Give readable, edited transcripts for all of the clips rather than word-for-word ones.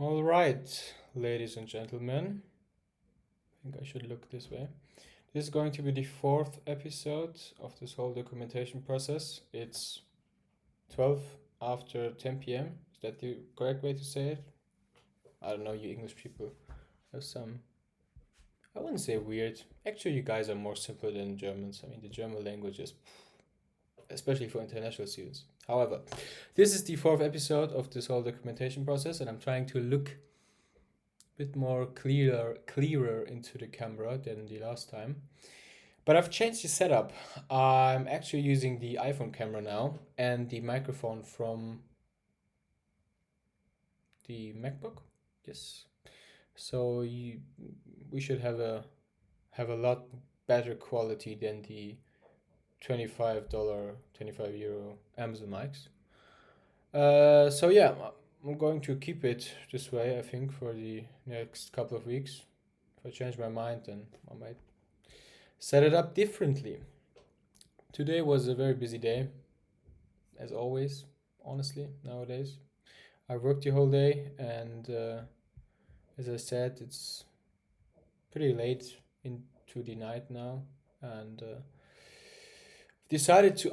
All right, ladies and gentlemen, I think I should look this way. This is going to be the fourth episode of this whole documentation process. It's 12 after 10 p.m. Is that the correct way to say it? I don't know, you English people have some, I wouldn't say weird. Actually, you guys are more simpler than Germans. I mean, the German language is, especially for international students. However, this is the fourth episode of this whole documentation process, and I'm trying to look bit more clearer into the camera than the last time. But I've changed the setup. I'm actually using the iPhone camera now and the microphone from the MacBook. Yes. So we should have a lot better quality than the $25, 25 euro Amazon mics. So yeah, I'm going to keep it this way, I think, for the next couple of weeks. If I change my mind, then I might set it up differently. Today was a very busy day, as always, honestly, nowadays. I worked the whole day, and as I said, it's pretty late into the night now, and decided to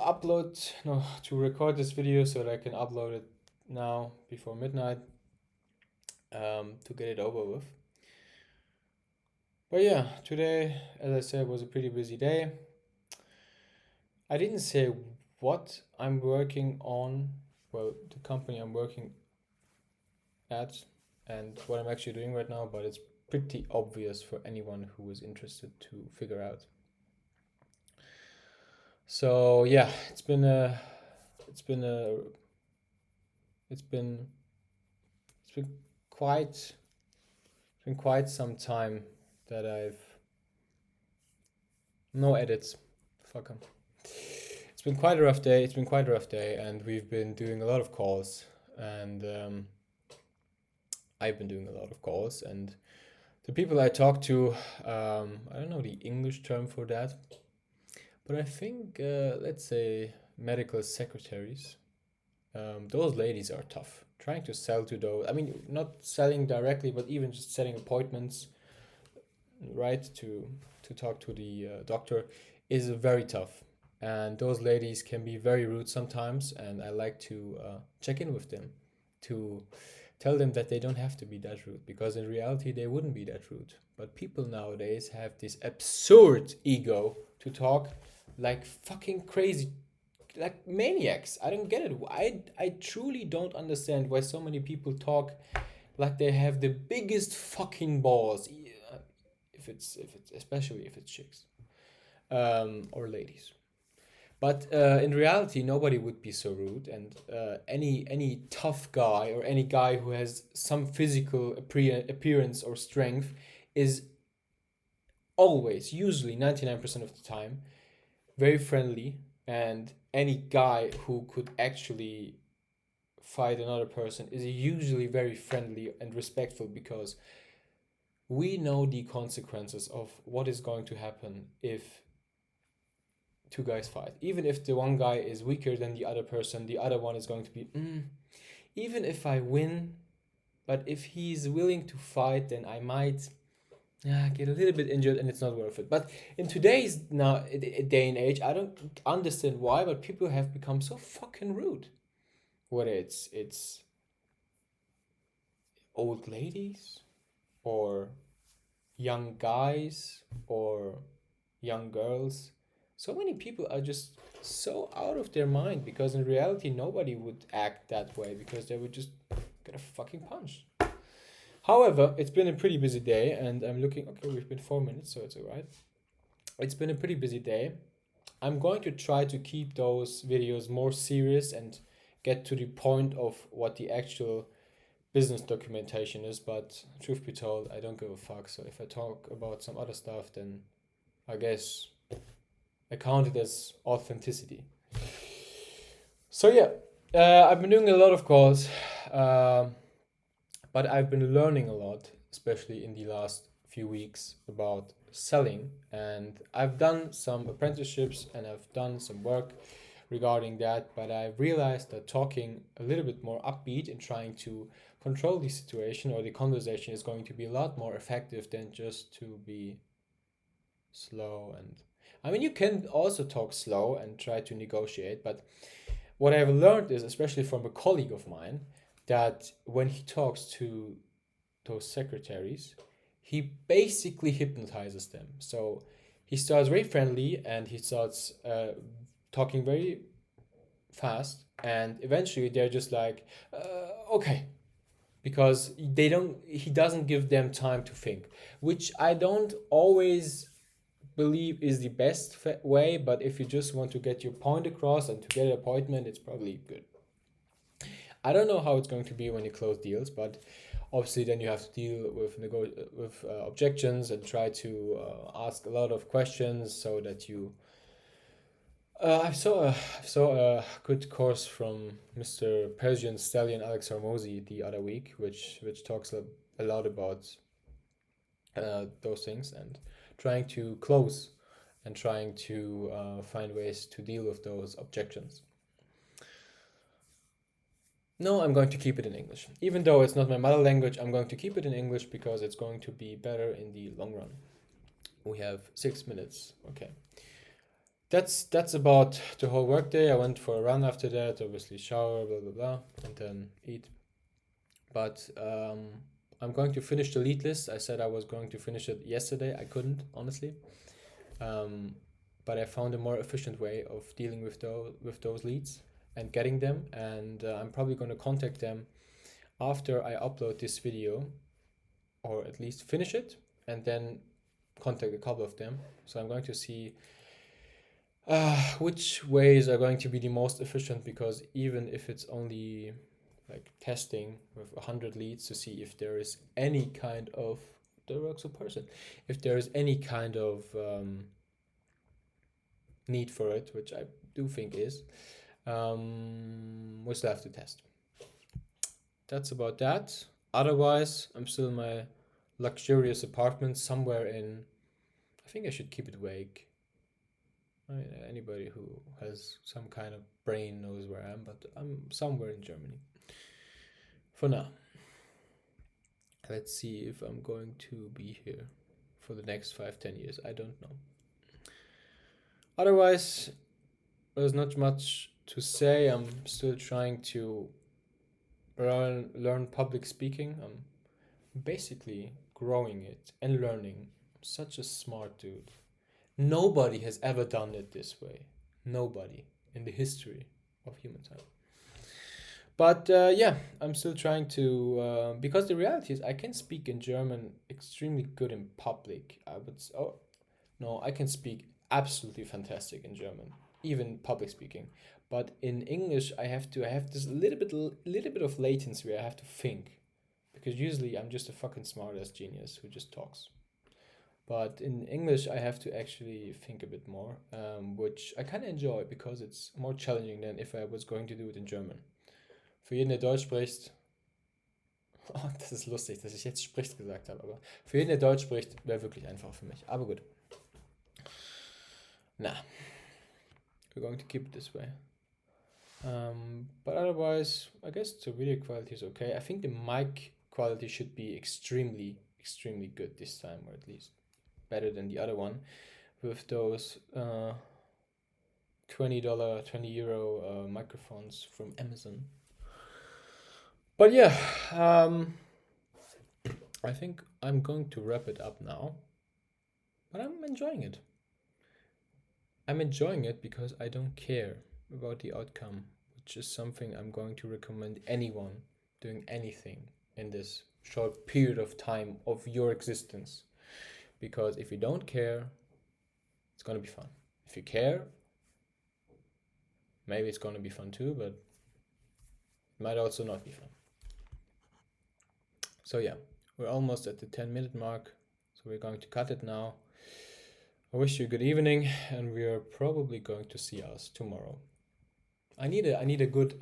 to record this video so that I can upload it now before midnight to get it over with. But yeah, today, as I said, was a pretty busy day. I didn't say what I'm working on, well, the company I'm working at, and what I'm actually doing right now, but it's pretty obvious for anyone who is interested to figure out. So yeah, it's been a, it's been, it's been it's been quite some time that I've no edits. Fuck 'em. It's been quite a rough day. It's been quite a rough day, and we've been doing a lot of calls, and I've been doing a lot of calls, and the people I talk to, I don't know the English term for that, but I think let's say medical secretaries. Those ladies are tough. Trying to sell to those, I mean, not selling directly, but even just setting appointments, right, to talk to the doctor is very tough. And those ladies can be very rude sometimes, and I like to check in with them to tell them that they don't have to be that rude because in reality they wouldn't be that rude. But people nowadays have this absurd ego to talk like fucking crazy, like maniacs. I don't get it. I truly don't understand why so many people talk like they have the biggest fucking balls. If it's especially if it's chicks or ladies. But in reality, nobody would be so rude, and any tough guy or any guy who has some physical appearance or strength is always, usually 99% of the time, very friendly. And any guy who could actually fight another person is usually very friendly and respectful because we know the consequences of what is going to happen if two guys fight. Even if the one guy is weaker than the other person, the other one is going to be, even if I win, but if he's willing to fight, then I might get a little bit injured and it's not worth it. But in today's now day and age, I don't understand why, but people have become so fucking rude. Whether it's old ladies or young guys or young girls. So many people are just so out of their mind because in reality nobody would act that way because they would just get a fucking punch. However, it's been a pretty busy day and I'm looking, okay, we've been 4 minutes, so it's alright. It's been a pretty busy day. I'm going to try to keep those videos more serious and get to the point of what the actual business documentation is, but truth be told, I don't give a fuck. So if I talk about some other stuff, then I guess I count it as authenticity. So yeah, I've been doing a lot of calls, but I've been learning a lot, especially in the last few weeks, about selling. And I've done some apprenticeships and I've done some work regarding that, but I realized that talking a little bit more upbeat and trying to control the situation or the conversation is going to be a lot more effective than just to be slow. And I mean, you can also talk slow and try to negotiate, but what I've learned is, especially from a colleague of mine, that when he talks to those secretaries, he basically hypnotizes them. So he starts very friendly and he starts talking very fast, and eventually they're just like, okay, because he doesn't give them time to think, which I don't always believe is the best way, but if you just want to get your point across and to get an appointment, it's probably good. I don't know how it's going to be when you close deals, but obviously then you have to deal with objections and try to ask a lot of questions so that you. I saw a good course from Mr. Persian Stallion Alex Hormozy the other week, which talks a lot about those things and trying to close and trying to find ways to deal with those objections. No, I'm going to keep it in English. Even though it's not my mother language, I'm going to keep it in English because it's going to be better in the long run. We have 6 minutes. Okay. That's about the whole workday. I went for a run after that, obviously shower, blah blah blah, and then eat. But I'm going to finish the lead list. I said I was going to finish it yesterday. I couldn't, honestly. But I found a more efficient way of dealing with those leads and getting them. And I'm probably going to contact them after I upload this video, or at least finish it, and then contact a couple of them. So I'm going to see which ways are going to be the most efficient, because even if it's only like testing with 100 leads to see if there is any kind of if there is any kind of need for it, which I do think is, we still have to test. That's about that. Otherwise, I'm still in my luxurious apartment somewhere in, I think I should keep it vague. I mean, anybody who has some kind of brain knows where I am, but I'm somewhere in Germany for now. Let's see if I'm going to be here for the next 5-10 years. I don't know. Otherwise, there's not much to say. I'm still trying to learn public speaking. I'm basically growing it and learning. I'm such a smart dude. Nobody has ever done it this way. Nobody in the history of humankind. But yeah, I'm still trying to, because the reality is I can speak in German extremely good in public. I can speak absolutely fantastic in German, even public speaking. But in English, I have this little bit of latency where I have to think, because usually I'm just a fucking smart ass genius who just talks. But in English, I have to actually think a bit more, which I kind of enjoy because it's more challenging than if I was going to do it in German. Für jeden, der Deutsch spricht, oh, das ist lustig, dass ich jetzt spricht gesagt habe, aber für jeden, der Deutsch spricht, wäre wirklich einfach für mich. Aber gut. Nah, we're going to keep it this way. But otherwise, I guess the video quality is okay. I think the mic quality should be extremely, extremely good this time, or at least better than the other one, with those €20 microphones from Amazon. But yeah, I think I'm going to wrap it up now. But I'm enjoying it. I'm enjoying it because I don't care about the outcome, which is something I'm going to recommend anyone doing anything in this short period of time of your existence. Because if you don't care, it's going to be fun. If you care, maybe it's going to be fun too, but it might also not be fun. So yeah, we're almost at the 10-minute mark, so we're going to cut it now. I wish you a good evening, and we are probably going to see us tomorrow. I need a good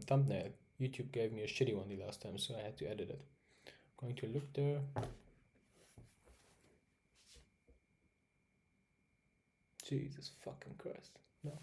thumbnail. YouTube gave me a shitty one the last time, so I had to edit it. I'm going to look there. Jesus fucking Christ. No.